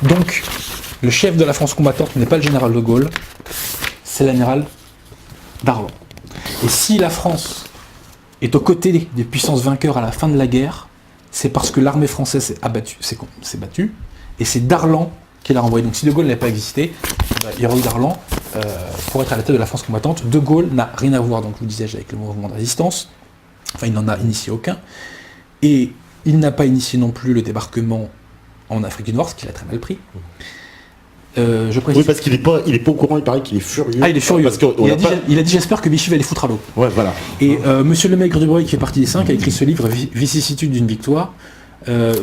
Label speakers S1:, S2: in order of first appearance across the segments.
S1: Donc, le chef de la France combattante n'est pas le général de Gaulle, c'est l'amiral Darlan. Et si la France est aux côtés des puissances vainqueurs à la fin de la guerre, c'est parce que l'armée française s'est battue, et c'est Darlan qui l'a renvoyé. Donc si De Gaulle n'avait pas existé, il y aurait eu Darlan pour être à la tête de la France combattante. De Gaulle n'a rien à voir, donc je vous disais, avec le mouvement de résistance. Enfin, il n'en a initié aucun. Et il n'a pas initié non plus le débarquement en Afrique du Nord, ce qu'il a très mal pris. Je précise...
S2: Oui, parce qu'il n'est pas au courant, il paraît qu'il est furieux.
S1: Ah, il est furieux.
S2: Parce
S1: il a dit j'espère que Vichy va les foutre à l'eau.
S2: Ouais, voilà.
S1: Et Monsieur Lemaigre de Broglie, qui fait partie des 5, a écrit ce livre, Vicissitude d'une victoire,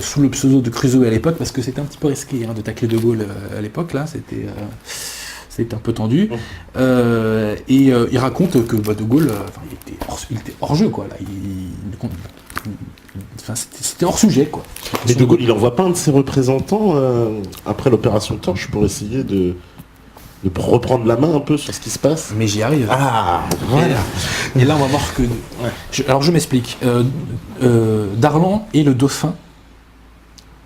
S1: sous le pseudo de Crusoe à l'époque, parce que c'était un petit peu risqué de tacler De Gaulle à l'époque, là, c'était un peu tendu. Il raconte que De Gaulle, il était hors jeu, quoi. Là, c'était hors sujet, quoi.
S2: Mais De Gaulle, il n'envoie pas un de ses représentants après l'opération Torche pour essayer de reprendre la main un peu sur ce qui se passe.
S1: Mais j'y arrive.
S2: Ah, voilà.
S1: Et là, on va voir que... Alors, je m'explique. Darlan est le dauphin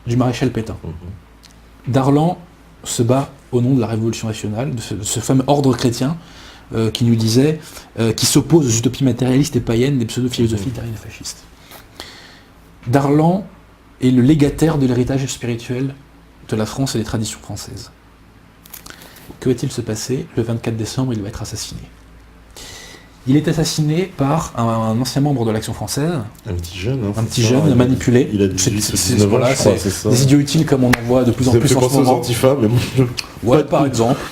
S1: du maréchal Pétain. Darlan se bat au nom de la Révolution nationale, de ce fameux ordre chrétien qui nous disait, qui s'oppose aux utopies matérialistes et païennes des pseudo-philosophies terriennes et fascistes. Darlan est le légataire de l'héritage spirituel de la France et des traditions françaises. Que va-t-il se passer ? Le 24 décembre, il va être assassiné. Il est assassiné par un ancien membre de l'Action française.
S2: Un petit jeune.
S1: Un petit jeune manipulé.
S2: Il a 18 ou 19 ans, je crois, c'est ça.
S1: Des idiots utiles comme on en voit de plus en plus en ce moment.
S2: Antifa, mais
S1: ouais, par exemple.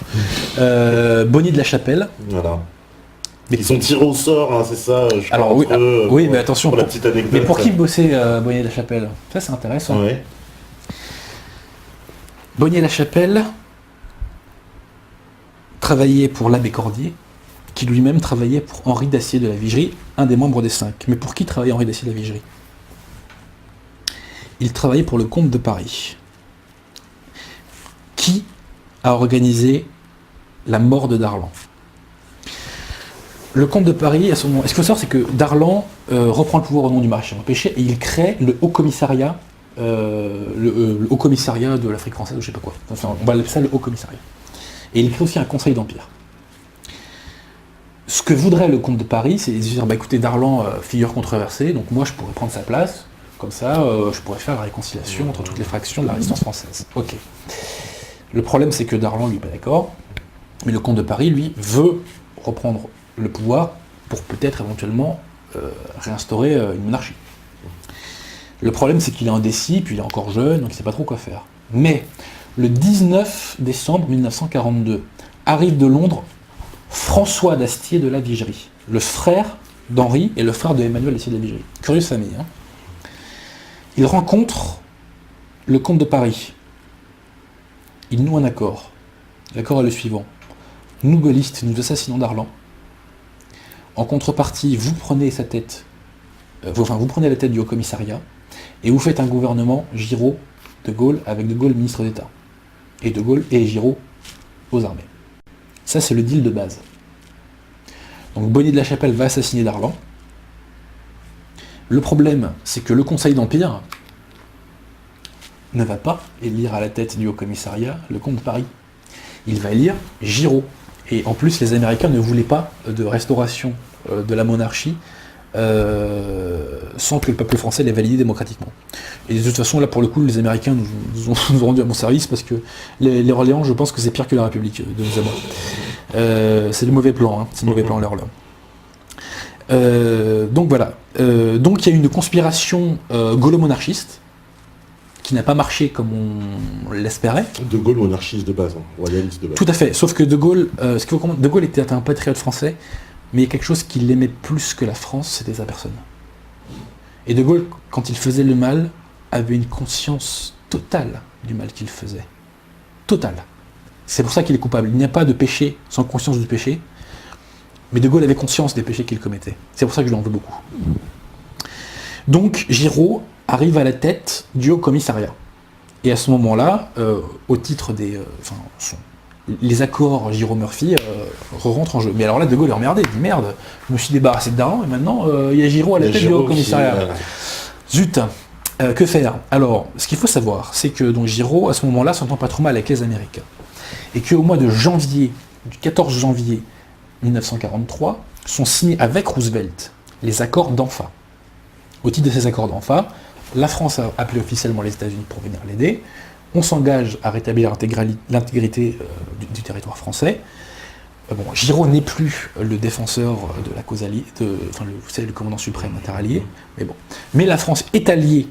S1: Bonnier de la Chapelle.
S2: Voilà. Ils sont tirés au sort, c'est ça.
S1: Alors oui, mais attention.
S2: Pour la petite anecdote.
S1: Mais pour qui bossait Bonnier de la Chapelle ? Ça, c'est intéressant.
S2: Ouais.
S1: Bonnier de la Chapelle travaillait pour l'abbé Cordier, qui lui-même travaillait pour Henri d'Acier de la Vigerie, un des membres des 5. Mais pour qui travaillait Henri d'Acier de la Vigerie ? Il travaillait pour le comte de Paris. Qui a organisé la mort de Darlan ? Le comte de Paris, à son moment... Ce qu'il faut savoir, c'est que Darlan reprend le pouvoir au nom du maréchal Pétain et il crée le Haut Commissariat, le Haut Commissariat de l'Afrique française, ou je sais pas quoi. Enfin, on va l'appeler ça le Haut Commissariat. Et il crée aussi un Conseil d'Empire. Ce que voudrait le comte de Paris, c'est de dire, écoutez, Darlan, figure controversée, donc moi je pourrais prendre sa place, comme ça je pourrais faire la réconciliation entre toutes les fractions de la résistance française. Ok. Le problème, c'est que Darlan, lui, n'est pas d'accord, mais le comte de Paris, lui, veut reprendre le pouvoir pour peut-être éventuellement réinstaurer une monarchie. Le problème, c'est qu'il est indécis, puis il est encore jeune, donc il ne sait pas trop quoi faire. Mais le 19 décembre 1942, arrive de Londres François d'Astier de la Vigerie, le frère d'Henri et le frère de Emmanuel d'Astier de la Vigerie. Curieuse famille. Il rencontre le comte de Paris. Il noue un accord. L'accord est le suivant. Nous, gaullistes, nous assassinons Darlan. En contrepartie, vous prenez sa tête, vous prenez la tête du Haut-Commissariat et vous faites un gouvernement Giraud de Gaulle avec De Gaulle ministre d'État. Et De Gaulle et Giraud aux armées. Ça, c'est le deal de base. Donc Bonnier de la Chapelle va assassiner Darlan. Le problème, c'est que le Conseil d'Empire ne va pas élire à la tête du Haut-Commissariat le comte de Paris. Il va élire Giraud. Et en plus, les Américains ne voulaient pas de restauration de la monarchie sans que le peuple français l'ait validé démocratiquement. Et de toute façon, là, pour le coup, les Américains nous ont rendu à bon service parce que les Orléans, je pense que c'est pire que la République de nous avoir. C'est le mauvais plan, c'est le mauvais plan, les Orléans. Donc voilà. Donc il y a une conspiration gaulo-monarchiste qui n'a pas marché comme on l'espérait.
S2: De Gaulle monarchiste de base, royaliste de base.
S1: Tout à fait, sauf que De Gaulle, De Gaulle était un patriote français, mais il y a quelque chose qui l'aimait plus que la France, c'était sa personne. Et De Gaulle, quand il faisait le mal, avait une conscience totale du mal qu'il faisait. Totale. C'est pour ça qu'il est coupable. Il n'y a pas de péché sans conscience du péché, mais De Gaulle avait conscience des péchés qu'il commettait. C'est pour ça que je l'en veux beaucoup. Donc Giraud arrive à la tête du Haut-Commissariat. Et à ce moment-là, au titre des... les accords Giraud-Murphy rentrent en jeu. Mais alors là, De Gaulle est emmerdé, il dit merde, je me suis débarrassé de Darlan et maintenant il y a Giraud à la tête du Haut-Commissariat. Zut. Que faire? Alors, ce qu'il faut savoir, c'est que donc Giraud, à ce moment-là, s'entend pas trop mal avec les Américains. Et qu'au mois de janvier, du 14 janvier 1943, sont signés avec Roosevelt les accords d'Anfa. Au titre de ces accords d'Anfa, la France a appelé officiellement les États-Unis pour venir l'aider. On s'engage à rétablir l'intégrité du territoire français. Bon, Giraud n'est plus le défenseur de la cause alliée, vous savez, le commandant suprême interallié, mais bon. Mais la France est alliée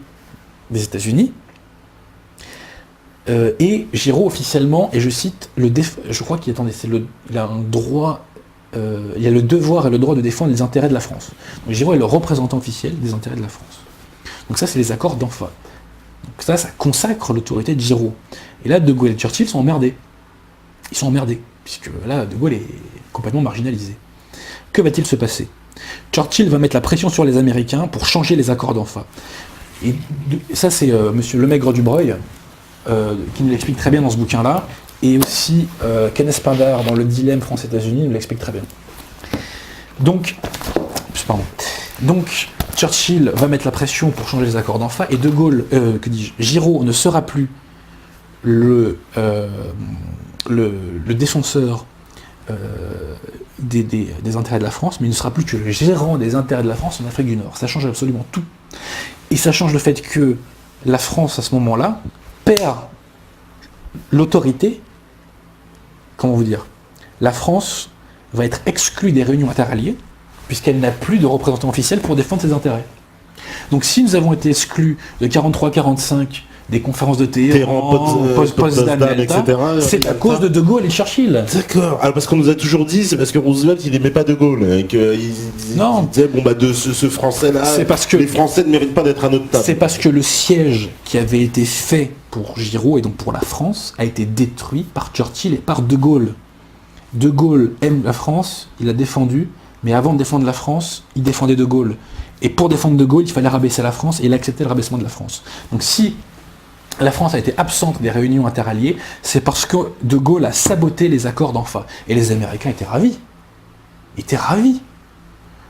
S1: des États-Unis, et Giraud officiellement, et je cite, je crois qu'il il a un droit, il a le devoir et le droit de défendre les intérêts de la France. Donc Giraud est le représentant officiel des intérêts de la France. Donc ça, c'est les accords d'Anfa. Donc ça consacre l'autorité de Giraud. Et là, De Gaulle et Churchill sont emmerdés. Ils sont emmerdés, puisque là, De Gaulle est complètement marginalisé. Que va-t-il se passer? Churchill va mettre la pression sur les Américains pour changer les accords d'Anfa. Et ça, c'est monsieur Lemaigre Dubreuil, qui nous l'explique très bien dans ce bouquin-là, et aussi Kenneth Pindar dans Le dilemme France-États-Unis nous l'explique très bien. Donc, Churchill va mettre la pression pour changer les accords d'Anfa, et De Gaulle, Giraud ne sera plus le défenseur des intérêts de la France, mais il ne sera plus que le gérant des intérêts de la France en Afrique du Nord. Ça change absolument tout. Et ça change le fait que la France, à ce moment-là, perd l'autorité. Comment vous dire? La France va être exclue des réunions interalliées, puisqu'elle n'a plus de représentant officiel pour défendre ses intérêts. Donc si nous avons été exclus de 43-45 des conférences de Téhéran, Potsdam, etc., c'est à cause de Gaulle et Churchill.
S2: D'accord. Alors parce qu'on nous a toujours dit, c'est parce que Roosevelt il n'aimait pas De Gaulle, il disait bon bah de ce Français-là, les Français ne méritent pas d'être à notre table.
S1: C'est parce que le siège qui avait été fait pour Giraud et donc pour la France a été détruit par Churchill et par De Gaulle. De Gaulle aime la France, il l'a défendue, mais avant de défendre la France, il défendait De Gaulle. Et pour défendre De Gaulle, il fallait rabaisser la France, et il acceptait le rabaissement de la France. Donc si la France a été absente des réunions interalliées, c'est parce que De Gaulle a saboté les accords d'Anfa. Et les Américains étaient ravis. Ils étaient ravis.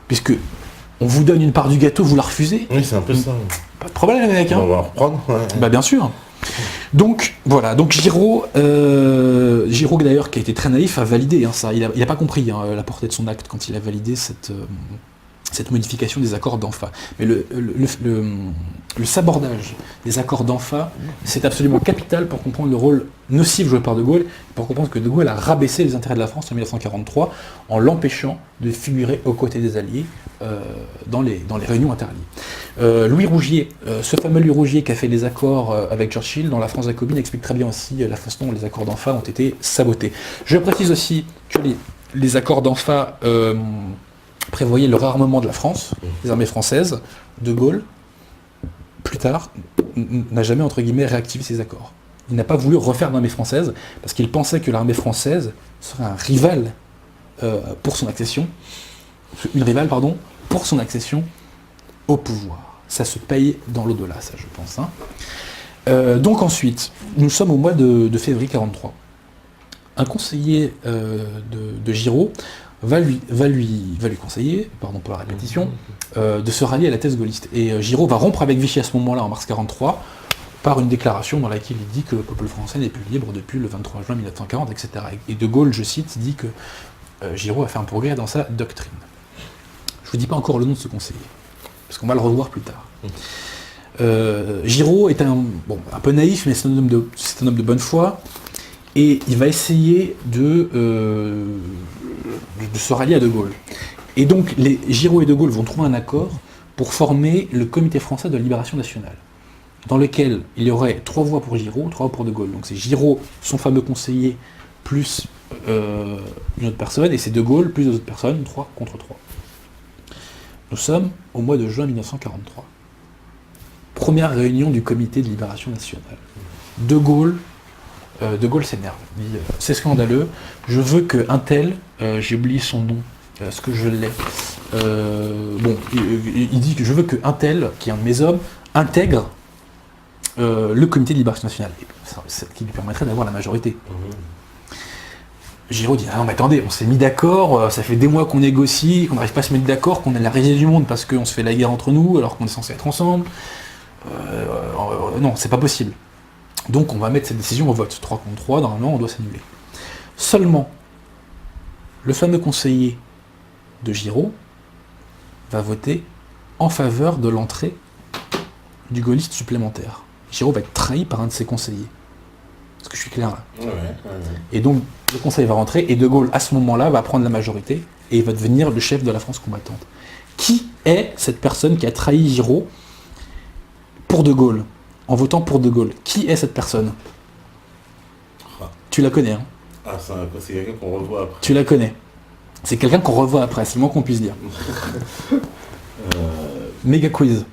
S1: Puisque on vous donne une part du gâteau, vous la refusez.
S2: Oui, c'est un peu ça.
S1: Pas de problème, les Américains.
S2: On va en reprendre. Ouais.
S1: Bah bien sûr. Donc voilà, donc Giraud d'ailleurs qui a été très naïf a validé ça, il n'a pas compris la portée de son acte quand il a validé cette modification des accords d'Anfa. Mais le sabordage des accords d'Anfa, c'est absolument capital pour comprendre le rôle nocif joué par De Gaulle, pour comprendre que De Gaulle a rabaissé les intérêts de la France en 1943 en l'empêchant de figurer aux côtés des Alliés dans les réunions interalliées. Louis Rougier, ce fameux Louis Rougier qui a fait les accords avec Churchill dans La France jacobine, explique très bien aussi la façon dont les accords d'Anfa ont été sabotés. Je précise aussi que les accords d'Anfa prévoyait le réarmement de la France, des armées françaises. De Gaulle, plus tard, n'a jamais, entre guillemets, réactivé ces accords. Il n'a pas voulu refaire l'armée française, parce qu'il pensait que l'armée française serait un rival pour son accession, pour son accession au pouvoir. Ça se paye dans l'au-delà, ça, je pense. Donc ensuite, nous sommes au mois de février 1943. Un conseiller de Giraud va lui conseiller, pardon pour la répétition, de se rallier à la thèse gaulliste. Et Giraud va rompre avec Vichy à ce moment-là, en mars 1943, par une déclaration dans laquelle il dit que le peuple français n'est plus libre depuis le 23 juin 1940, etc. Et De Gaulle, je cite, dit que Giraud a fait un progrès dans sa doctrine. Je ne vous dis pas encore le nom de ce conseiller, parce qu'on va le revoir plus tard. Giraud est un peu naïf, mais c'est un homme de bonne foi, et il va essayer de se rallier à De Gaulle. Et donc, Giraud et De Gaulle vont trouver un accord pour former le Comité français de libération nationale, dans lequel il y aurait 3 voix pour Giraud, 3 voix pour De Gaulle. Donc c'est Giraud, son fameux conseiller, plus une autre personne, et c'est De Gaulle plus 2 autres personnes, 3 contre 3. Nous sommes au mois de juin 1943. Première réunion du Comité de libération nationale. De Gaulle s'énerve. Il dit c'est scandaleux, je veux qu'un tel, j'ai oublié son nom, est-ce que je l'ai il dit que je veux qu'un tel, qui est un de mes hommes, intègre le Comité de libération nationale, qui lui permettrait d'avoir la majorité. Giraud dit ah non mais attendez, on s'est mis d'accord, ça fait des mois qu'on négocie, qu'on n'arrive pas à se mettre d'accord, qu'on est la risée du monde parce qu'on se fait la guerre entre nous alors qu'on est censé être ensemble. non, c'est pas possible. Donc on va mettre cette décision au vote. 3 contre 3, normalement, on doit s'annuler. Seulement, le fameux conseiller de Giraud va voter en faveur de l'entrée du gaulliste supplémentaire. Giraud va être trahi par un de ses conseillers. Est-ce que je suis clair là ? Ouais. Et donc, le conseil va rentrer, et De Gaulle, à ce moment-là, va prendre la majorité, et il va devenir le chef de la France combattante. Qui est cette personne qui a trahi Giraud pour De Gaulle, en votant pour De Gaulle ? Qui est cette personne ? Tu la connais, hein ?
S2: C'est quelqu'un qu'on revoit après.
S1: Tu la connais. C'est quelqu'un qu'on revoit après, c'est le moins qu'on puisse dire. Méga quiz.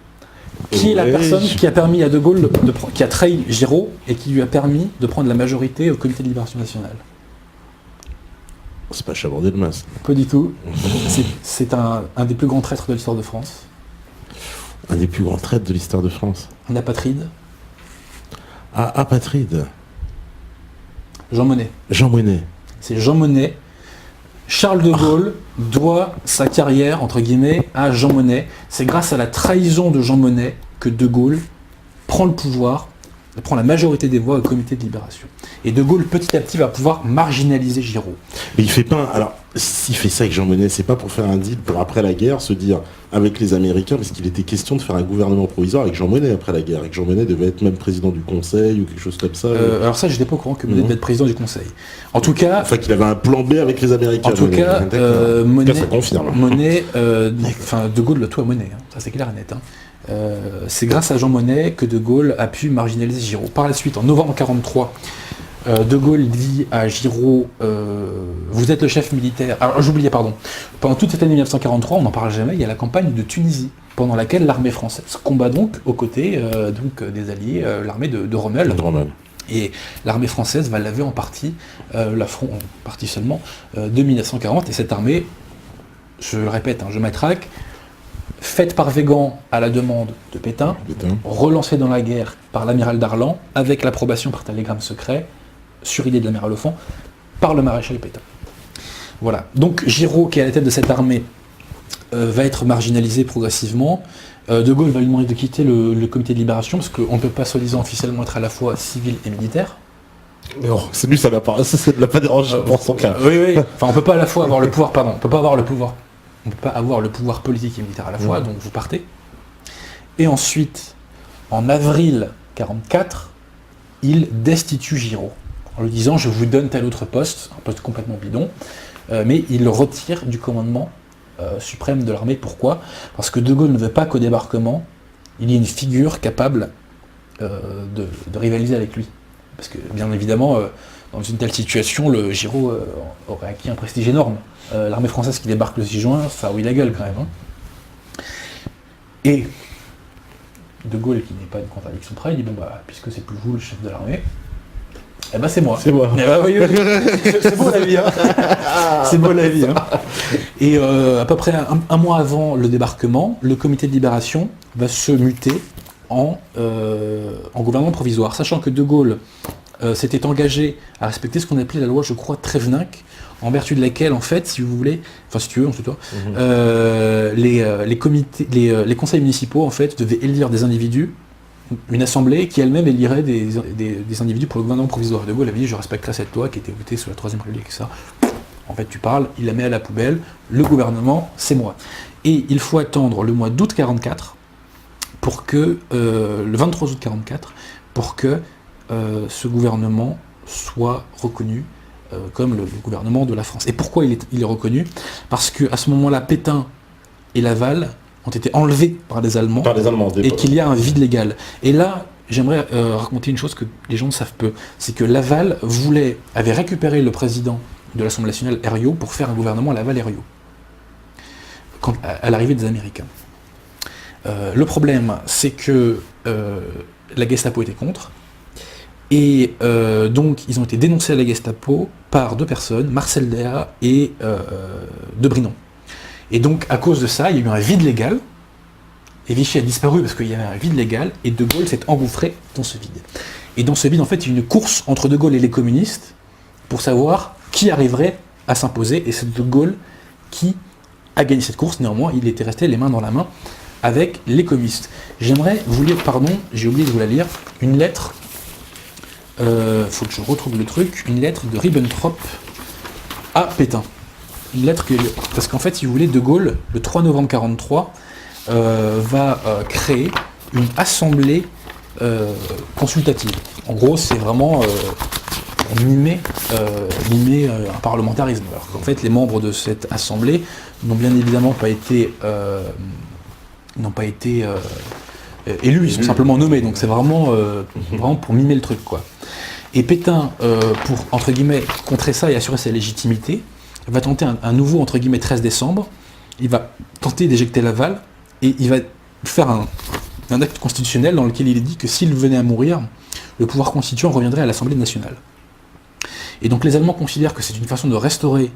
S1: Qui est la personne qui a permis à De Gaulle, qui a trahi Giraud, et qui lui a permis de prendre la majorité au Comité de Libération Nationale ?
S2: C'est pas Chaban-Delmas.
S1: Pas du tout. C'est un des plus grands traîtres de l'histoire de France.
S2: Un des plus grands traîtres de l'histoire de France.
S1: Un apatride.
S2: Ah, apatride.
S1: Jean Monnet.
S2: Jean Monnet.
S1: C'est Jean Monnet. Charles de Gaulle doit sa carrière, entre guillemets, à Jean Monnet. C'est grâce à la trahison de Jean Monnet que De Gaulle prend le pouvoir, prend la majorité des voix au Comité de Libération. Et De Gaulle, petit à petit, va pouvoir marginaliser Giraud.
S2: Mais il fait pas... Alors, s'il fait ça avec Jean Monnet, c'est pas pour faire un deal pour après la guerre, se dire avec les Américains, parce qu'il était question de faire un gouvernement provisoire avec Jean Monnet après la guerre, et que Jean Monnet devait être même président du Conseil ou quelque chose comme ça.
S1: Alors ça, je n'étais pas au courant que Monnet devait être président du Conseil. En tout cas...
S2: Enfin, qu'il avait un plan B avec les Américains.
S1: En tout cas, Monnet...
S2: ça confirme.
S1: Monnet... De Gaulle le tout à Monnet, hein. Ça c'est clair et net. Hein. C'est grâce à Jean Monnet que De Gaulle a pu marginaliser Giraud. Par la suite, en novembre 1943, De Gaulle dit à Giraud, vous êtes le chef militaire. Alors j'oubliais, pardon. Pendant toute cette année 1943, on n'en parle jamais, il y a la campagne de Tunisie, pendant laquelle l'armée française combat donc aux côtés des Alliés, l'armée de Rommel. Et l'armée française va laver en partie l'affront, en partie seulement, de 1940. Et cette armée, je le répète, je matraque, faite par Végan à la demande de Pétain, relancée dans la guerre par l'amiral Darlan, avec l'approbation par télégramme secret, sur idée de l'amiral Lefond, par le maréchal Pétain. Voilà. Donc Giraud, qui est à la tête de cette armée, va être marginalisé progressivement. De Gaulle va lui demander de quitter le comité de libération, parce qu'on ne peut pas soi-disant officiellement être à la fois civil et militaire.
S2: Non, c'est lui, ça ne l'a pas dérangé pour son cas.
S1: Oui. Enfin, on peut pas à la fois avoir le pouvoir, on peut pas avoir le pouvoir politique et militaire à la fois, donc vous partez. Et ensuite, en avril 1944, il destitue Giraud, en lui disant « je vous donne tel autre poste », un poste complètement bidon, mais il le retire du commandement suprême de l'armée. Pourquoi ? Parce que De Gaulle ne veut pas qu'au débarquement, il y ait une figure capable de rivaliser avec lui. Parce que, bien évidemment, dans une telle situation, le Giraud aurait acquis un prestige énorme. L'armée française qui débarque le 6 juin, ça rouille la gueule quand même. Hein. Et De Gaulle, qui n'est pas une contradiction près, il dit bon bah puisque c'est plus vous le chef de l'armée, eh ben c'est moi.
S2: C'est moi.
S1: Eh ben, oui, c'est beau la vie. Hein. C'est beau la vie. Hein. Et à peu près un mois avant le débarquement, le comité de libération va se muter en gouvernement provisoire, sachant que De Gaulle s'était engagé à respecter ce qu'on appelait la loi, je crois, Tréveninck, en vertu de laquelle, en fait, si vous voulez, enfin si tu veux, on se tutoie, les conseils municipaux, en fait, devaient élire des individus, une assemblée qui elle-même élirait des individus pour le gouvernement provisoire. De Gaulle avait dit, je respecterai cette loi qui était votée sous la Troisième République, et ça. En fait, tu parles, il la met à la poubelle, le gouvernement, c'est moi. Et il faut attendre le mois d'août 1944, pour que, le 23 août 1944, pour que ce gouvernement soit reconnu comme le gouvernement de la France. Et pourquoi il est reconnu ? Parce qu'à ce moment-là, Pétain et Laval ont été enlevés par les Allemands, et qu'il y a un vide légal. Et là, j'aimerais raconter une chose que les gens ne savent peu, c'est que Laval avait récupéré le président de l'Assemblée nationale, Herriot, pour faire un gouvernement Laval-Herriot, à l'arrivée des Américains. Le problème, c'est que la Gestapo était contre, et donc ils ont été dénoncés à la Gestapo par deux personnes, Marcel Déat et De Brinon. Et donc à cause de ça, il y a eu un vide légal, et Vichy a disparu parce qu'il y avait un vide légal, et De Gaulle s'est engouffré dans ce vide. Et dans ce vide, en fait, il y a eu une course entre De Gaulle et les communistes pour savoir qui arriverait à s'imposer, et c'est De Gaulle qui a gagné cette course. Néanmoins, il était resté les mains dans la main avec les communistes. J'aimerais vous lire, pardon, j'ai oublié de vous la lire, une lettre, faut que je retrouve le truc, une lettre de Ribbentrop à Pétain. Une lettre parce qu'en fait, si vous voulez, De Gaulle, le 3 novembre 1943, va créer une assemblée consultative. En gros, c'est vraiment mimer un parlementarisme. Alors qu'en fait, les membres de cette assemblée n'ont bien évidemment pas été élus, ils sont simplement nommés. Donc c'est vraiment pour mimer le truc, quoi. Et Pétain, pour entre guillemets contrer ça et assurer sa légitimité, va tenter un nouveau entre guillemets 13 décembre. Il va tenter d'éjecter Laval et il va faire un acte constitutionnel dans lequel il est dit que s'il venait à mourir, le pouvoir constituant reviendrait à l'Assemblée nationale. Et donc les Allemands considèrent que c'est une façon de restaurer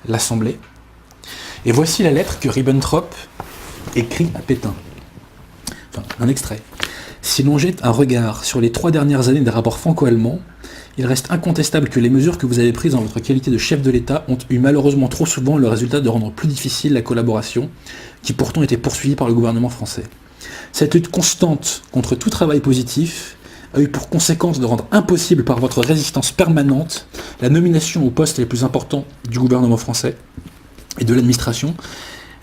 S1: l'Assemblée. Et voici la lettre que Ribbentrop écrit à Pétain. Enfin, un extrait. Si l'on jette un regard sur les 3 dernières années des rapports franco-allemands, il reste incontestable que les mesures que vous avez prises en votre qualité de chef de l'État ont eu malheureusement trop souvent le résultat de rendre plus difficile la collaboration, qui pourtant était poursuivie par le gouvernement français. Cette lutte constante contre tout travail positif a eu pour conséquence de rendre impossible par votre résistance permanente la nomination aux postes les plus importants du gouvernement français et de l'administration,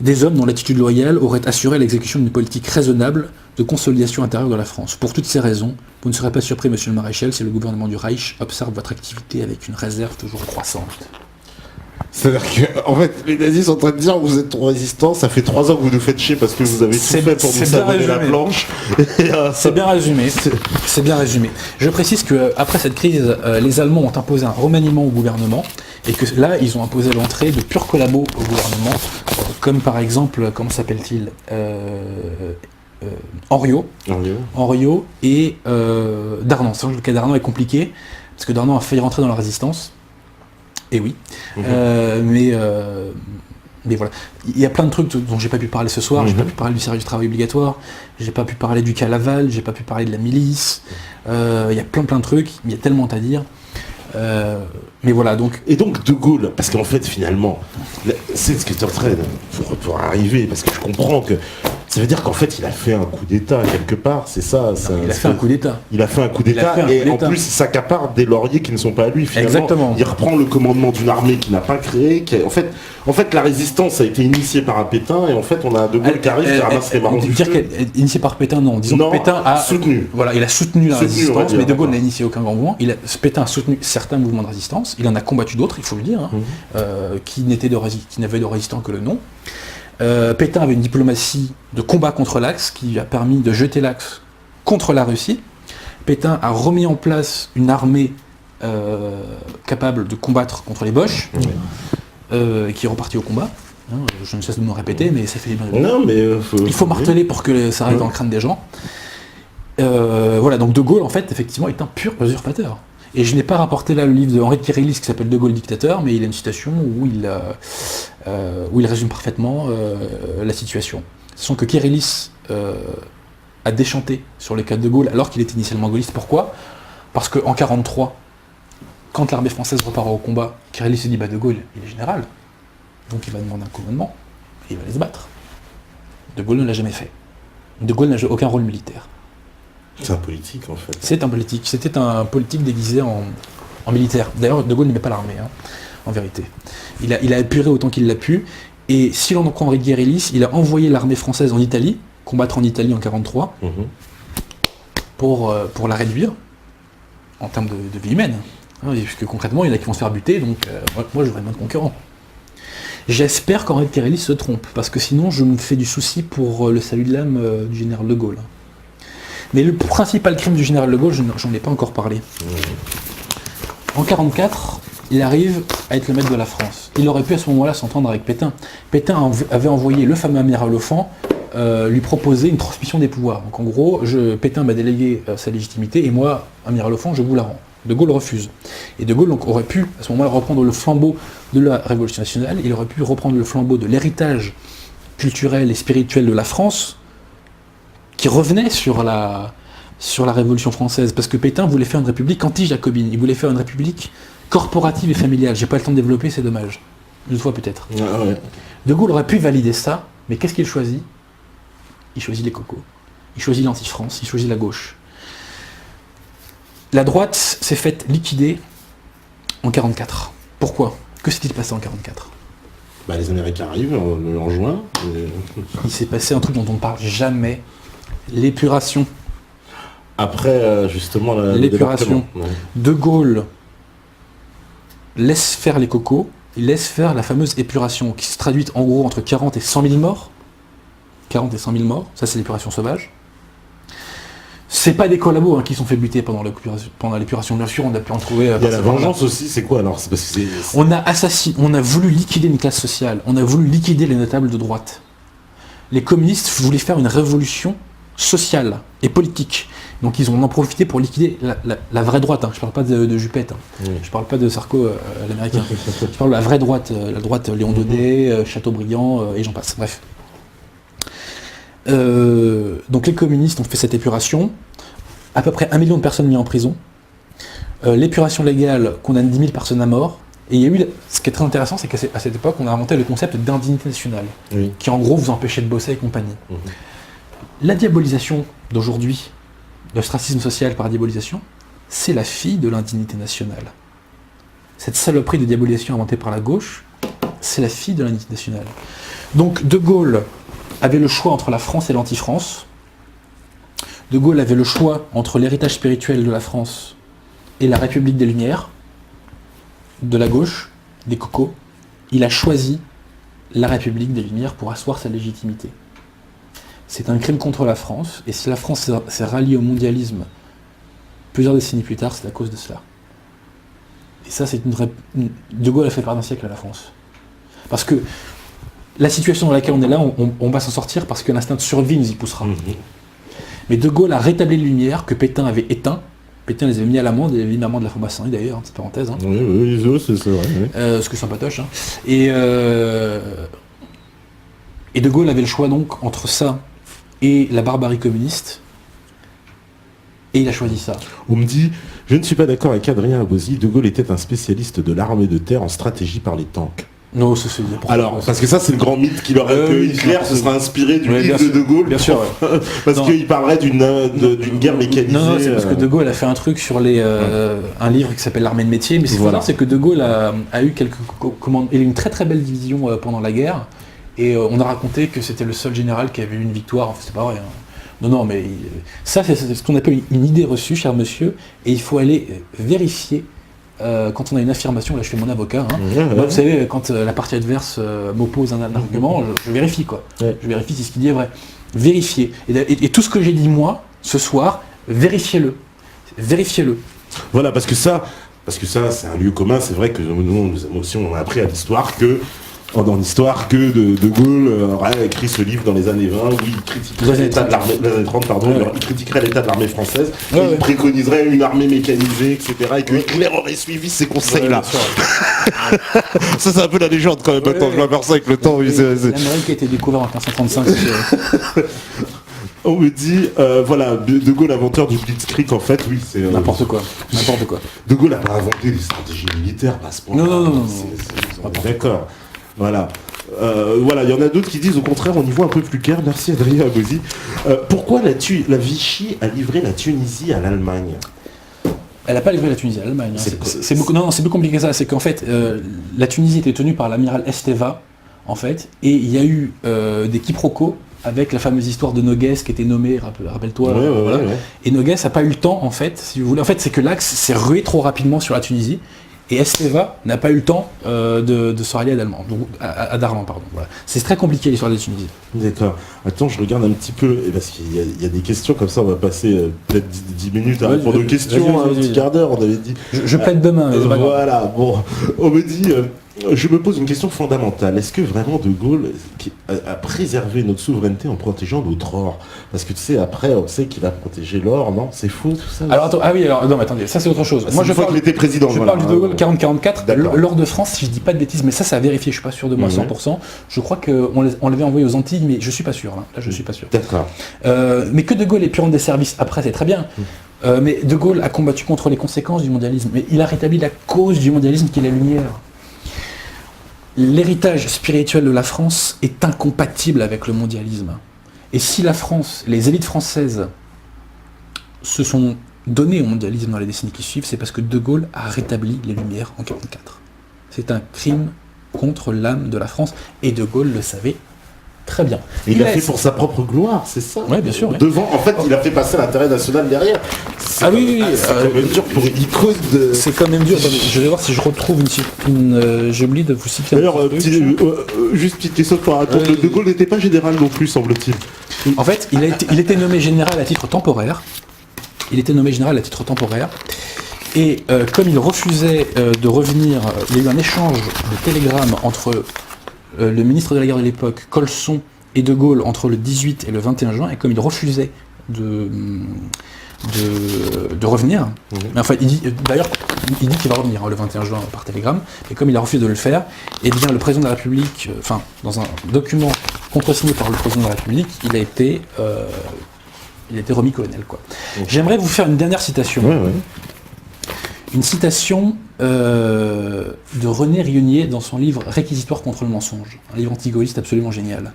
S1: des hommes dont l'attitude loyale aurait assuré l'exécution d'une politique raisonnable de consolidation intérieure de la France. Pour toutes ces raisons, vous ne serez pas surpris, monsieur le maréchal, si le gouvernement du Reich observe votre activité avec une réserve toujours croissante.
S2: C'est-à-dire que, en fait, les nazis sont en train de dire vous êtes trop résistants, ça fait 3 ans que vous nous faites chier parce que vous avez tout fait pour nous savonner la planche.
S1: C'est bien résumé. C'est bien résumé. Je précise qu'après cette crise, les Allemands ont imposé un remaniement au gouvernement et que là, ils ont imposé l'entrée de purs collabos au gouvernement, comme par exemple, comment s'appelle-t-il Henriot et Darnan. C'est vrai que le cas Darnan est compliqué parce que Darnan a failli rentrer dans la résistance. Et oui, mais voilà. Il y a plein de trucs dont j'ai pas pu parler ce soir. J'ai pas pu parler du service du travail obligatoire, j'ai pas pu parler du cas Laval, j'ai pas pu parler de la milice. Il y a plein de trucs, il y a tellement à dire. Mais voilà, donc...
S2: Et donc De Gaulle, parce qu'en fait finalement, c'est ce que tu es en train pour arriver, parce que je comprends que ça veut dire qu'en fait il a fait un coup d'état quelque part, c'est ça,
S1: il a fait un coup d'état.
S2: Il a fait un coup d'état et en plus il s'accapare des lauriers qui ne sont pas à lui finalement.
S1: Exactement.
S2: Il reprend le commandement d'une armée qu'il n'a pas créée. En fait la résistance a été initiée par un Pétain et en fait on a De Gaulle qui arrive qui ramasse les marrons du feu.
S1: Initiée par Pétain, non. Disons que Pétain a soutenu. Voilà, il a soutenu la résistance, mais De Gaulle n'a initié aucun grand mouvement. Pétain a soutenu certains mouvements de résistance. Il en a combattu d'autres, il faut le dire, qui n'avaient de résistants que le nom. Pétain avait une diplomatie de combat contre l'Axe qui a permis de jeter l'Axe contre la Russie. Pétain a remis en place une armée capable de combattre contre les Boches, qui est repartie au combat. Je ne cesse de me répéter, mais ça fait bien.
S2: Non, mais
S1: il faut marteler pour que ça arrive dans le crâne des gens. Voilà, donc De Gaulle, en fait, effectivement, est un pur usurpateur. Et je n'ai pas rapporté là le livre de Henri de Kérillis qui s'appelle De Gaulle dictateur, mais il a une citation où il résume parfaitement la situation. Sachant que Kérillis a déchanté sur les cas de De Gaulle alors qu'il était initialement gaulliste. Pourquoi ? Parce qu'en 1943, quand l'armée française repart au combat, Kérillis se dit De Gaulle, il est général, donc il va demander un commandement, et il va aller se battre. De Gaulle ne l'a jamais fait. De Gaulle n'a joué aucun rôle militaire.
S2: C'est un politique en fait.
S1: C'est un politique. C'était un politique déguisé en militaire. D'ailleurs, De Gaulle n'aimait pas l'armée, en vérité. Il a épuré autant qu'il l'a pu. Et si l'on en croit Henri de Kérillis, il a envoyé l'armée française en Italie, combattre en Italie en 1943, pour la réduire en termes de vie humaine. Puisque concrètement, il y en a qui vont se faire buter, donc moi j'aurais moins de concurrents. J'espère qu'Henri de Kérillis se trompe, parce que sinon je me fais du souci pour le salut de l'âme du général de Gaulle. Mais le principal crime du général de Gaulle, j'en ai pas encore parlé. En 1944, il arrive à être le maître de la France. Il aurait pu à ce moment-là s'entendre avec Pétain. Pétain avait envoyé le fameux amiral Lefond lui proposer une transmission des pouvoirs. Donc en gros, Pétain m'a délégué sa légitimité et moi, amiral Lefond, je vous la rends. De Gaulle refuse. Et De Gaulle donc, aurait pu à ce moment-là reprendre le flambeau de la Révolution nationale, il aurait pu reprendre le flambeau de l'héritage culturel et spirituel de la France, qui revenait sur la Révolution française, parce que Pétain voulait faire une république anti-jacobine, il voulait faire une république corporative et familiale. J'ai pas le temps de développer, c'est dommage. Une fois peut-être.
S2: Ah ouais.
S1: De Gaulle aurait pu valider ça, mais qu'est-ce qu'il choisit ? il choisit les cocos. Il choisit l'anti-France, il choisit la gauche. La droite s'est faite liquider en 1944. Pourquoi? Que s'est-il passé en 1944?
S2: Les Américains arrivent en juin.
S1: Il s'est passé un truc dont on ne parle jamais. L'épuration.
S2: Après, justement,
S1: l'épuration.
S2: Ouais.
S1: De Gaulle laisse faire les cocos, il laisse faire la fameuse épuration, qui se traduit en gros entre 40 et 100 000 morts. 40 et 100 000 morts, ça c'est l'épuration sauvage. C'est pas des collabos qui sont fait buter pendant l'épuration, bien sûr, on a pu en trouver.
S2: Il y a la vengeance aussi, c'est quoi alors?
S1: On a voulu liquider une classe sociale, on a voulu liquider les notables de droite. Les communistes voulaient faire une révolution sociale et politique. Donc ils ont en profité pour liquider la vraie droite. Je parle pas de Juppé,
S2: Oui.
S1: Je parle pas de Sarko, l'américain. Je parle de la vraie droite, la droite Léon Daudet, Chateaubriand, et j'en passe. Bref. Donc les communistes ont fait cette épuration. À peu près 1 million de personnes mises en prison. L'épuration légale condamne 10 000 personnes à mort. Et il y a eu, ce qui est très intéressant, c'est qu'à cette époque, on a inventé le concept d'indignité nationale,
S2: Oui.
S1: qui en gros vous empêchait de bosser et compagnie. La diabolisation d'aujourd'hui, l'ostracisme social par diabolisation, c'est la fille de l'indignité nationale. Cette saloperie de diabolisation inventée par la gauche, c'est la fille de l'indignité nationale. Donc De Gaulle avait le choix entre la France et l'anti-France. De Gaulle avait le choix entre l'héritage spirituel de la France et la République des Lumières, de la gauche, des cocos. Il a choisi la République des Lumières pour asseoir sa légitimité. C'est un crime contre la France, et si la France s'est ralliée au mondialisme plusieurs décennies plus tard, c'est à cause de cela. Et ça, De Gaulle a fait perdre un siècle à la France. Parce que la situation dans laquelle on est là, on va s'en sortir parce que l'instinct de survie nous y poussera. Mais De Gaulle a rétabli les Lumières que Pétain avait éteintes. Pétain les avait mis à l'amende, il avait mis l'amende de la franc-maçonnerie d'ailleurs, petite parenthèse.
S2: Oui, c'est vrai. Oui.
S1: Ce que sympatoche. Et De Gaulle avait le choix donc entre ça et la barbarie communiste, et il a choisi ça.
S2: On me dit, je ne suis pas d'accord avec Adrien Abosi, De Gaulle était un spécialiste de l'armée de terre en stratégie par les tanks.
S1: Non, ça c'est...
S2: Alors, parce que ça c'est le grand mythe qu'il aurait que Hitler se sera inspiré du livre de Gaulle.
S1: Bien sûr,
S2: parce qu'il parlerait d'une guerre mécanisée.
S1: Non, c'est parce que De Gaulle a fait un truc sur un livre qui s'appelle L'armée de métier, mais c'est que De Gaulle a eu quelques commandes. Il a eu une très très belle division pendant la guerre, et on a raconté que c'était le seul général qui avait eu une victoire. Enfin, c'est pas vrai. Non, mais ça c'est ce qu'on appelle une idée reçue, cher monsieur, et il faut aller vérifier. Quand on a une affirmation, là je fais mon avocat, Vous savez, quand la partie adverse m'oppose un argument, je vérifie quoi.
S2: Ouais.
S1: Je vérifie si ce qu'il dit est vrai. Vérifiez. Et tout ce que j'ai dit moi, ce soir, vérifiez-le. Vérifiez-le.
S2: Voilà, parce que ça c'est un lieu commun, c'est vrai que nous aussi on a appris à l'histoire que De Gaulle aurait écrit ce livre dans les années 20 où il critiquerait l'état de l'armée, les années 30, pardon, il critiquerait l'état de l'armée française, il préconiserait une armée mécanisée, etc. et que Hitler aurait suivi ces conseils-là. Ça c'est un peu la légende quand même, maintenant je m'aperçois avec le temps.
S1: L'Amérique a été découverte en 1935.
S2: On me dit, De Gaulle, inventeur du Blitzkrieg, en fait, oui, c'est...
S1: N'importe quoi.
S2: De Gaulle n'a pas inventé des stratégies militaires à ce point.
S1: Non.
S2: D'accord. Voilà, il y en a d'autres qui disent au contraire on y voit un peu plus clair. Merci Adrien Abosi. Pourquoi la Vichy a livré la Tunisie à l'Allemagne?
S1: Elle n'a pas livré la Tunisie à l'Allemagne. C'est plus compliqué que ça. C'est qu'en fait, la Tunisie était tenue par l'amiral Esteva, en fait, et il y a eu des quiproquos avec la fameuse histoire de Noguès qui était nommé, rappelle-toi.
S2: Ouais.
S1: Et Noguès n'a pas eu le temps, en fait, si vous voulez. En fait, c'est que l'Axe s'est rué trop rapidement sur la Tunisie. Et Esteva n'a pas eu le temps de se rallier à Darlan. Voilà. C'est très compliqué l'histoire de la Tunisie.
S2: D'accord. Attends, je regarde un petit peu, parce qu'il y a des questions comme ça, on va passer peut-être 10 minutes à répondre aux questions, un petit quart d'heure, on avait dit.
S1: Je plaide demain.
S2: Voilà, bon, on me dit, je me pose une question fondamentale. Est-ce que vraiment De Gaulle a préservé notre souveraineté en protégeant notre or? Parce que tu sais, après, on sait qu'il va protéger l'or, non? C'est faux tout ça?
S1: Alors, non, mais attendez, ça c'est autre chose.
S2: Moi, je parle qu'il était président.
S1: Je parle du De Gaulle 40-44, l'or de France, si je dis pas de bêtises, mais ça a vérifié, je suis pas sûr de moi 100%. Je crois qu'on l'avait envoyé aux Antilles, mais je suis pas sûr. Là, je suis pas sûr.
S2: D'accord.
S1: Mais que De Gaulle ait pu rendre des services après, c'est très bien. Mais De Gaulle a combattu contre les conséquences du mondialisme. Mais il a rétabli la cause du mondialisme qui est la lumière. L'héritage spirituel de la France est incompatible avec le mondialisme. Et si la France, les élites françaises se sont données au mondialisme dans les décennies qui suivent, c'est parce que De Gaulle a rétabli les Lumières en 1944. C'est un crime contre l'âme de la France, et De Gaulle le savait très bien.
S2: Et il l'a fait pour sa propre gloire, c'est ça?
S1: Oui, bien sûr. Ouais.
S2: Devant, en fait, il a fait passer l'intérêt national derrière.
S1: Ah oui,
S2: c'est quand même dur pour une icône de...
S1: C'est quand même dur. Attendez, je vais voir si je retrouve j'ai oublié de vous citer.
S2: D'ailleurs, juste petite question pour raconter. De Gaulle n'était pas général non plus, semble-t-il.
S1: En fait, il était nommé général à titre temporaire. Et comme il refusait de revenir, il y a eu un échange de télégrammes entre le ministre de la guerre de l'époque, Colson, et De Gaulle entre le 18 et le 21 juin, et comme il refusait de revenir, mais enfin, il dit qu'il va revenir le 21 juin par télégramme, et comme il a refusé de le faire, et bien le président de la République, dans un document contresigné par le président de la République, il a été remis colonel, quoi. J'aimerais vous faire une dernière citation.
S2: Ouais.
S1: Une citation de René Rionnier dans son livre Réquisitoire contre le mensonge, un livre anti-gaulliste absolument génial,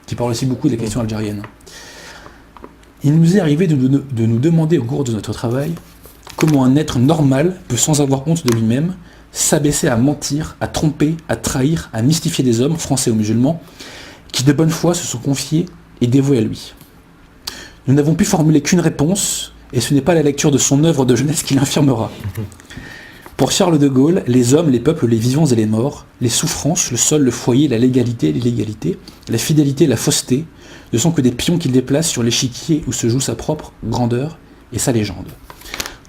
S1: qui parle aussi beaucoup des questions algériennes. Il nous est arrivé de nous demander au cours de notre travail comment un être normal peut, sans avoir honte de lui-même, s'abaisser à mentir, à tromper, à trahir, à mystifier des hommes, français ou musulmans, qui de bonne foi se sont confiés et dévoués à lui. Nous n'avons pu formuler qu'une réponse, et ce n'est pas la lecture de son œuvre de jeunesse qui l'infirmera. Pour Charles de Gaulle, les hommes, les peuples, les vivants et les morts, les souffrances, le sol, le foyer, la légalité, l'illégalité, la fidélité, la fausseté, ne sont que des pions qu'il déplace sur l'échiquier où se joue sa propre grandeur et sa légende.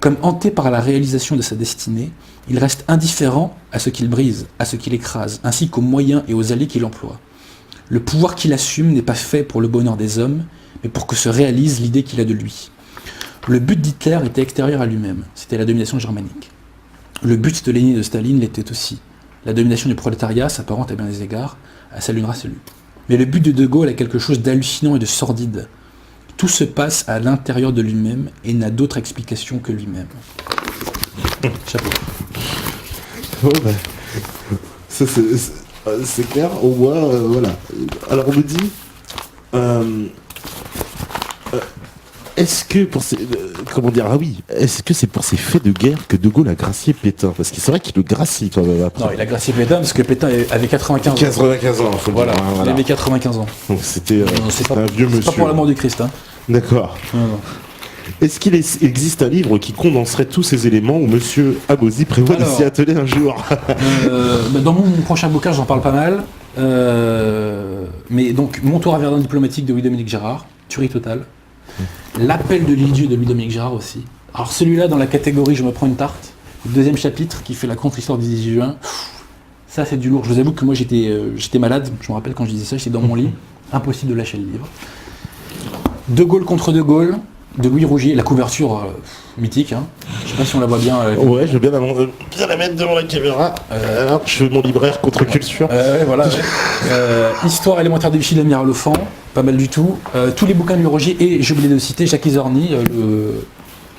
S1: Comme hanté par la réalisation de sa destinée, il reste indifférent à ce qu'il brise, à ce qu'il écrase, ainsi qu'aux moyens et aux alliés qu'il emploie. Le pouvoir qu'il assume n'est pas fait pour le bonheur des hommes, mais pour que se réalise l'idée qu'il a de lui. Le but d'Hitler était extérieur à lui-même, c'était la domination germanique. Le but de Lénine et de Staline l'était aussi. La domination du prolétariat s'apparente à bien des égards à celle d'une race élue. Mais le but de Gaulle a quelque chose d'hallucinant et de sordide. Tout se passe à l'intérieur de lui-même et n'a d'autre explication que lui-même. Chapeau.
S2: Oh ben, ça c'est clair, au moins, voilà. Alors on me dit... est-ce que pour ces... est-ce que c'est pour ces faits de guerre que De Gaulle a gracié Pétain? Parce que c'est vrai qu'il le gracie quand même après.
S1: Non, il a gracié Pétain parce que Pétain avait 95 ans.
S2: 95 ans, faut
S1: voilà,
S2: dire. Hein,
S1: il avait 95 ans.
S2: Donc c'était un vieux monsieur.
S1: C'est pas pour la mort du Christ, hein.
S2: D'accord.
S1: Non.
S2: Est-ce qu'il existe un livre qui condenserait tous ces éléments où monsieur Abosi prévoit de s'y atteler un jour?
S1: Dans mon prochain bouquin, j'en parle pas mal. Mais donc, Mon tour à Verdun diplomatique de Louis-Dominique Gérard, tuerie totale. L'appel de l'île-Dieu de Louis-Dominique Gérard aussi. Alors celui-là, dans la catégorie Je me prends une tarte, le deuxième chapitre qui fait la contre-histoire du 18 juin, ça c'est du lourd. Je vous avoue que moi j'étais malade, je me rappelle quand je disais ça, j'étais dans mon lit, impossible de lâcher le livre. De Gaulle contre De Gaulle, de Louis Rougier, la couverture mythique, hein. Je sais pas si on la voit bien.
S2: Ouais, je veux bien la mettre devant la caméra. Alors, je fais mon libraire contre culture.
S1: Voilà. Histoire élémentaire de Vichy de l'amiral Offand, pas mal du tout. Tous les bouquins de Louis Rougier et j'ai oublié de citer Jacques Izorni,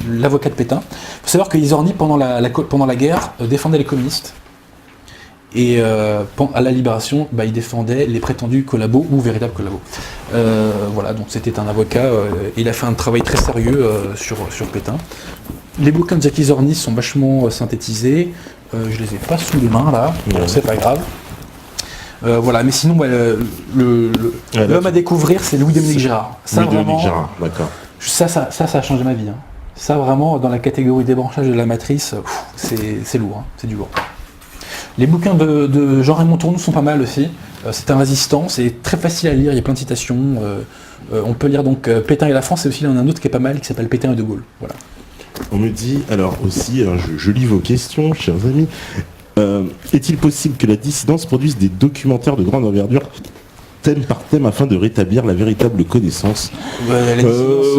S1: l'avocat de Pétain. Il faut savoir que Izorni, pendant la guerre, défendait les communistes. Et à la Libération, il défendait les prétendus collabos ou véritables collabos. Voilà, donc c'était un avocat. Il a fait un travail très sérieux sur Pétain. Les bouquins de Jacques Izorni sont vachement synthétisés. Je les ai pas sous les mains là, bon, c'est pas grave. Voilà, mais sinon, l'homme à découvrir, c'est Louis-Dominique Gérard. Ça, vraiment,
S2: Gérard, d'accord.
S1: Ça a changé ma vie. Hein. Ça, vraiment, dans la catégorie débranchage de la matrice, c'est lourd, hein, c'est du lourd. Les bouquins de Jean-Raymond Tournou sont pas mal aussi. C'est un résistant, c'est très facile à lire, il y a plein de citations. On peut lire donc Pétain et la France, et aussi il y en a un autre qui est pas mal, qui s'appelle Pétain et De Gaulle. Voilà.
S2: On me dit, alors aussi, je lis vos questions, chers amis. Est-il possible que la dissidence produise des documentaires de grande envergure thème par thème afin de rétablir la véritable connaissance?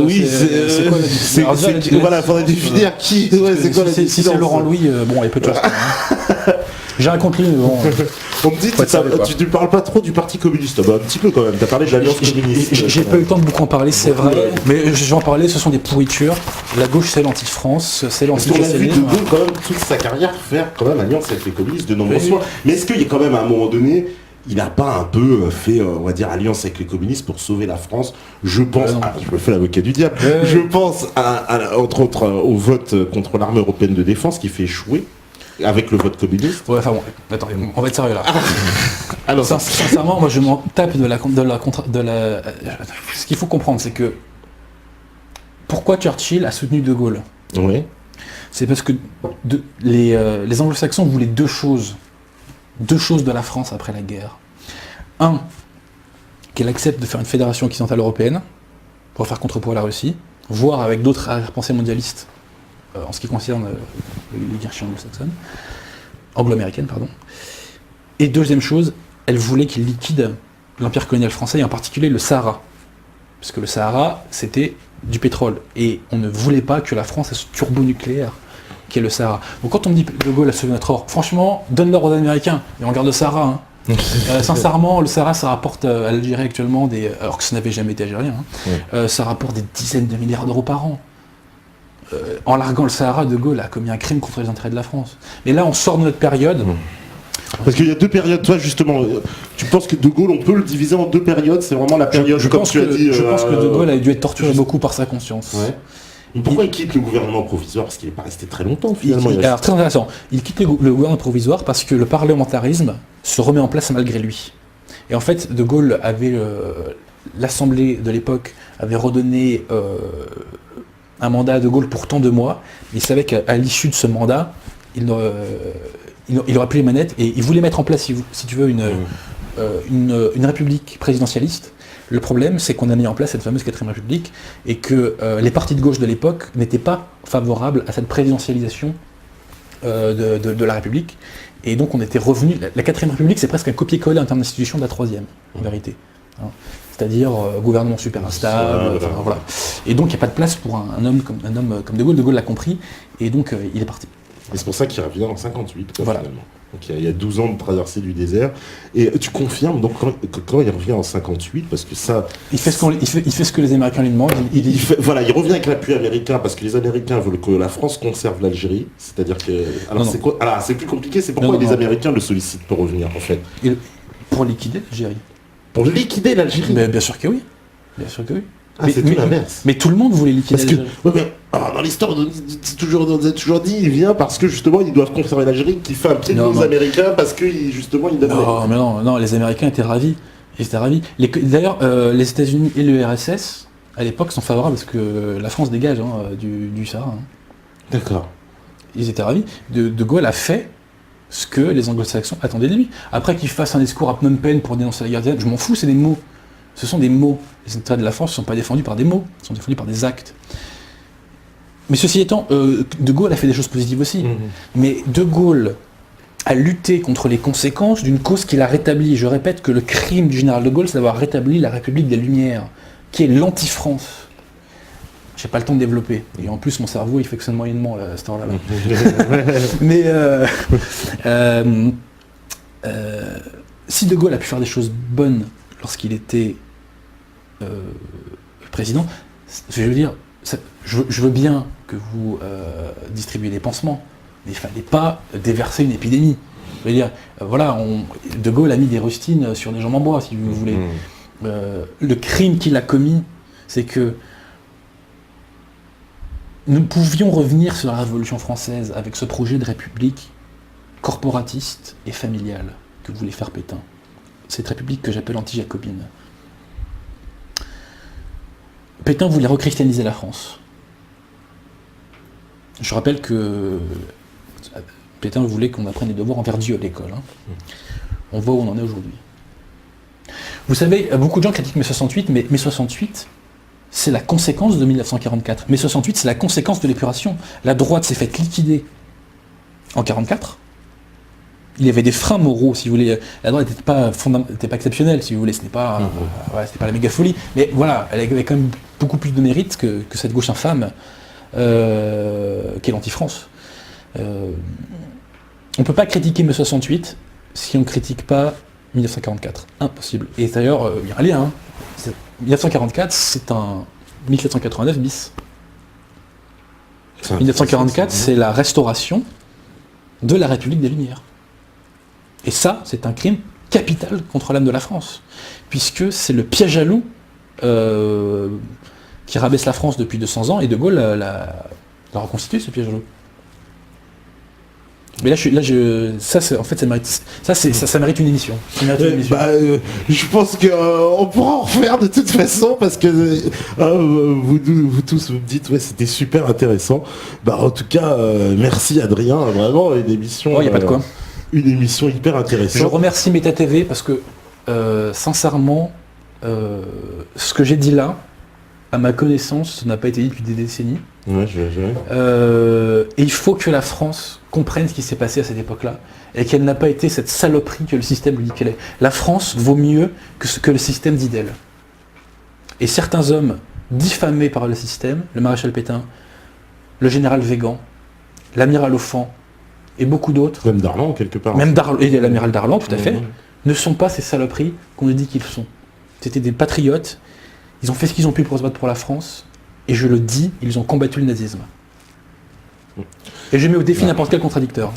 S1: Oui, c'est quoi la dissidence?
S2: Voilà, faudrait définir qui. Ouais, c'est quoi la dissidence?
S1: Si c'est Laurent Louis, bon, il y a peu de choses. Hein. J'ai accompli, mais bon.
S2: On me dit, tu ne parles pas trop du Parti communiste. Un petit peu quand même, tu as parlé de l'Alliance communiste.
S1: J'ai pas eu le temps de beaucoup en parler, c'est vrai. Mais je vais en parler, ce sont des pourritures. La gauche, c'est l'anti-France, c'est l'anti-socialisme.
S2: On a vu De Gaulle, quand même, toute sa carrière faire quand même alliance avec les communistes de nombreuses fois. Mais est-ce qu'il y a quand même à un moment donné, il n'a pas un peu fait, on va dire, alliance avec les communistes pour sauver la France. Je pense, je me fais l'avocat du diable, je pense entre autres au vote contre l'armée européenne de défense qui fait échouer avec le vote communiste.
S1: Ouais, enfin bon, attends, on va être sérieux là.
S2: Alors,
S1: sincèrement, moi je m'en tape de la ce qu'il faut comprendre, c'est que pourquoi Churchill a soutenu De Gaulle?
S2: oui.
S1: C'est parce que les anglo-saxons voulaient deux choses de la France après la guerre. Un, qu'elle accepte de faire une fédération occidentale européenne pour faire contrepoids à la Russie, voire avec d'autres arrière-pensées mondialistes en ce qui concerne l'oligarchie anglo-américaine, pardon. Et deuxième chose, elle voulait qu'il liquide l'empire colonial français et en particulier le Sahara. Parce que le Sahara, c'était du pétrole. Et on ne voulait pas que la France ait ce turbo-nucléaire qui est le Sahara. Donc quand on me dit De Gaulle a sauvé notre or, franchement, donne-leur aux Américains, et on regarde le Sahara. Hein. Sincèrement, le Sahara, ça rapporte à l'Algérie actuellement, alors que ça n'avait jamais été algérien, ça rapporte des dizaines de milliards d'euros par an. En larguant le Sahara, De Gaulle a commis un crime contre les intérêts de la France. Mais là, on sort de notre période.
S2: Parce qu'il y a deux périodes, toi justement, tu penses que De Gaulle, on peut le diviser en deux périodes, c'est vraiment la période,
S1: je pense que De Gaulle a dû être torturé beaucoup par sa conscience.
S2: Ouais. Mais pourquoi il quitte le gouvernement provisoire? Parce qu'il n'est pas resté très longtemps finalement.
S1: Alors très intéressant, il quitte le gouvernement provisoire parce que le parlementarisme se remet en place malgré lui. Et en fait, De Gaulle avait, l'Assemblée de l'époque avait redonné un mandat à De Gaulle pour tant de mois, il savait qu'à l'issue de ce mandat, il aurait plus les manettes et il voulait mettre en place, si tu veux, une république présidentialiste. Le problème, c'est qu'on a mis en place cette fameuse 4ème République et que les partis de gauche de l'époque n'étaient pas favorables à cette présidentialisation de la République. Et donc on était revenu... La 4ème République, c'est presque un copier-coller en termes d'institution de la 3ème, en vérité. Hein. C'est-à-dire gouvernement super instable, voilà. Et donc il n'y a pas de place pour un homme comme De Gaulle. De Gaulle l'a compris, et donc il est parti.
S2: Et c'est pour ça qu'il revient en 58,
S1: voilà.
S2: Finalement. Donc il y a 12 ans de traversée du désert. Et tu confirmes, donc quand il revient en 58, parce que ça...
S1: Il fait ce que les Américains lui demandent.
S2: Voilà, il revient avec l'appui américain, parce que les Américains veulent que la France conserve l'Algérie. C'est-à-dire que... Alors c'est quoi? Alors c'est plus compliqué, c'est pourquoi les Américains le sollicitent pour revenir, en fait.
S1: Pour liquider l'Algérie.
S2: Pour liquider l'Algérie?
S1: Mais bien sûr que oui. Bien sûr que oui.
S2: C'est tout l'inverse.
S1: Mais tout le monde voulait liquider l'Algérie.
S2: Dans l'histoire, on nous a toujours dit, il vient parce que justement ils doivent conserver l'Algérie, qui fait un pied aux Américains parce que justement ils donnent...
S1: Non, les Américains étaient ravis. D'ailleurs, les États-Unis et le RSS, à l'époque, sont favorables parce que la France dégage du Sahara. Hein.
S2: D'accord.
S1: Ils étaient ravis. De Gaulle a fait ce que les Anglo-Saxons attendaient de lui. Après qu'il fasse un discours à Phnom Penh pour dénoncer la guerre, je m'en fous, c'est des mots. Ce sont des mots. Les intérêts de la France ne sont pas défendus par des mots, ils sont défendus par des actes. Mais ceci étant, De Gaulle a fait des choses positives aussi. Mais De Gaulle a lutté contre les conséquences d'une cause qu'il a rétablie. Je répète que le crime du général De Gaulle, c'est d'avoir rétabli la République des Lumières, qui est l'anti-France. J'ai pas le temps de développer. Et en plus, mon cerveau, il fonctionne moyennement à cette heure-là. Mais si De Gaulle a pu faire des choses bonnes lorsqu'il était président, je veux dire, je veux bien que vous distribuiez des pansements, mais il ne fallait pas déverser une épidémie. Je veux dire, voilà, De Gaulle a mis des rustines sur des jambes en bois, si vous voulez. Le crime qu'il a commis, c'est que nous pouvions revenir sur la Révolution française avec ce projet de république corporatiste et familiale que voulait faire Pétain. Cette république que j'appelle anti-jacobine. Pétain voulait rechristianiser la France. Je rappelle que Pétain voulait qu'on apprenne les devoirs envers Dieu à l'école. Hein. On voit où on en est aujourd'hui. Vous savez, beaucoup de gens critiquent mai 68, mais mai 68, c'est la conséquence de 1944. Mai 68, c'est la conséquence de l'épuration. La droite s'est faite liquider en 1944. Il y avait des freins moraux, si vous voulez. La droite n'était pas exceptionnelle, si vous voulez. Ce n'est pas, c'était pas la méga folie. Mais voilà, elle avait quand même beaucoup plus de mérite que cette gauche infâme qu'est l'anti-France. On ne peut pas critiquer mai 68 si on ne critique pas 1944. Impossible. Et d'ailleurs, il y a un lien. Hein. 1944, c'est un 1789 bis. 1944, c'est la restauration de la République des Lumières. Et ça, c'est un crime capitale contre l'âme de la France, puisque c'est le piège à loup qui rabaisse la France depuis 200 ans, et De Gaulle l'a reconstitué, ce piège à loup. Mais ça mérite une émission.
S2: Je pense qu'on pourra en refaire de toute façon, parce que vous tous vous me dites, ouais, c'était super intéressant. En tout cas, merci Adrien, vraiment une émission.
S1: Y a pas de quoi.
S2: Une émission hyper intéressante.
S1: Je remercie Méta TV parce que, sincèrement, ce que j'ai dit là, à ma connaissance, ça n'a pas été dit depuis des décennies.
S2: Ouais,
S1: et il faut que la France comprenne ce qui s'est passé à cette époque-là et qu'elle n'a pas été cette saloperie que le système lui dit qu'elle est. La France vaut mieux que ce que le système dit d'elle. Et certains hommes diffamés par le système, le maréchal Pétain, le général Végan, l'amiral Offand et beaucoup d'autres,
S2: même Darlan quelque part.
S1: Même et l'amiral Darlan, tout à fait, ne sont pas ces saloperies qu'on nous dit qu'ils sont. C'était des patriotes, ils ont fait ce qu'ils ont pu pour se battre pour la France, et je le dis, ils ont combattu le nazisme. Et je mets au défi n'importe quel contradicteur.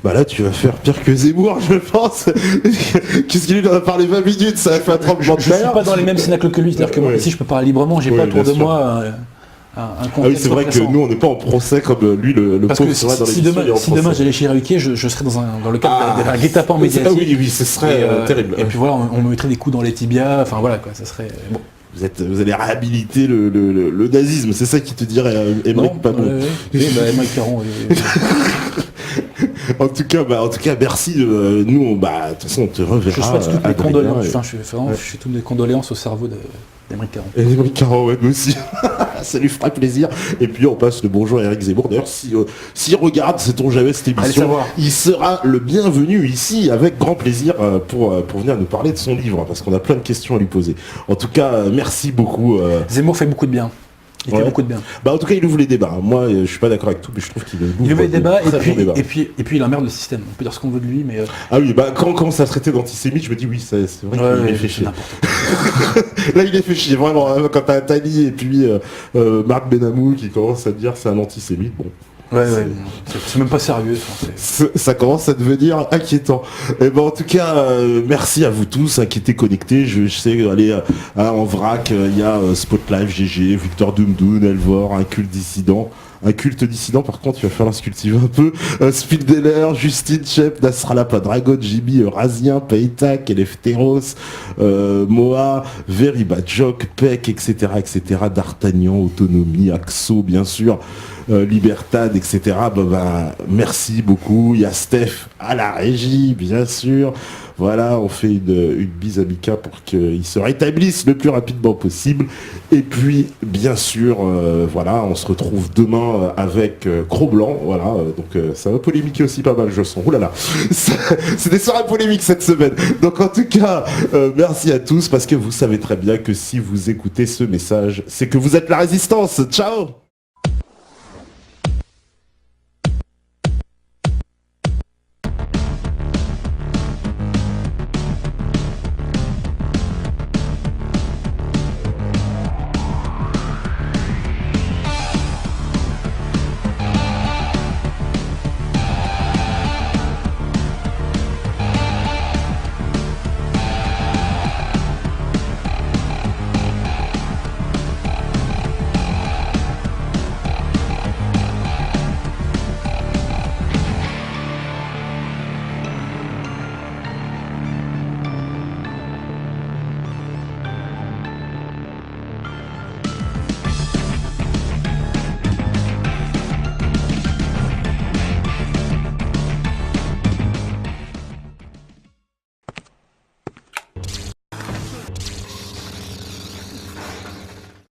S2: Là, tu vas faire pire que Zemmour, je pense. Qu'est-ce qu'il en a parlé 20 minutes, ça a fait un tremblement de terre.
S1: Je suis pas dans les mêmes cénacles que lui, c'est-à-dire que moi, ici, je peux parler librement, j'ai pas autour de moi un contexte.
S2: C'est vrai que nous, on n'est pas en procès comme lui, le
S1: parce
S2: pauvre
S1: que
S2: serait dans
S1: si demain j'allais chez Ruquier, je serais dans le cadre d'un guet-apens médiatique.
S2: Oui, ce serait terrible.
S1: Et puis voilà, on me mettrait des coups dans les tibias, enfin voilà quoi, ça serait... Bon.
S2: Vous allez réhabiliter le nazisme, c'est ça qui te dirait Émeric Pamon.
S1: Émeric Caron.
S2: En tout cas, merci. Nous, de toute façon, on te reverra.
S1: Je souhaite toutes mes condoléances. Je suis toutes mes condoléances au cerveau d'Émeric Caron.
S2: Et Émeric Caron, ouais, mais aussi. Ça lui fera plaisir. Et puis on passe le bonjour à Éric Zemmour. D'ailleurs, s'il regarde, sait-on jamais cette émission, il sera le bienvenu ici avec grand plaisir pour venir nous parler de son livre, parce qu'on a plein de questions à lui poser. En tout cas, merci beaucoup.
S1: Zemmour fait beaucoup de bien. Il fait beaucoup de bien.
S2: En tout cas, il ouvre les débats. Moi, je suis pas d'accord avec tout, mais je trouve qu'il
S1: ouvre les débats et puis il emmerde le système. On peut dire ce qu'on veut de lui, mais...
S2: Ah oui, quand on commence à traiter d'antisémite, je me dis oui, c'est vrai qu'il est fait chier. Là, il est fait chier, vraiment. Quand t'as Tani et puis Marc Benamou qui commence à dire c'est un antisémite, bon...
S1: Ouais. C'est même pas sérieux.
S2: Ça commence à devenir inquiétant. Et en tout cas, merci à vous tous qui étaient connectés. Je sais, allez, en vrac, il y a Spotlife, GG, Victor Doomdoon, Elvor, un culte dissident. Un culte dissident, par contre, il va falloir se cultiver un peu. Speeddealer, Justine Shep, Nasrallah Padragon, Jimmy, Razien, Paytac, Eleftheros, Moa, Very Bad Joke, Peck, etc., D'Artagnan, Autonomie, Axo, bien sûr. Libertad, etc. Merci beaucoup. Il y a Steph à la régie, bien sûr. Voilà, on fait une bise à Mika pour qu'il se rétablisse le plus rapidement possible. Et puis, bien sûr, on se retrouve demain avec Cro-Blanc. Voilà, donc ça va polémiquer aussi pas mal, je sens. Ouh là là, c'est des soirées polémiques cette semaine. Donc en tout cas, merci à tous, parce que vous savez très bien que si vous écoutez ce message, c'est que vous êtes la résistance. Ciao!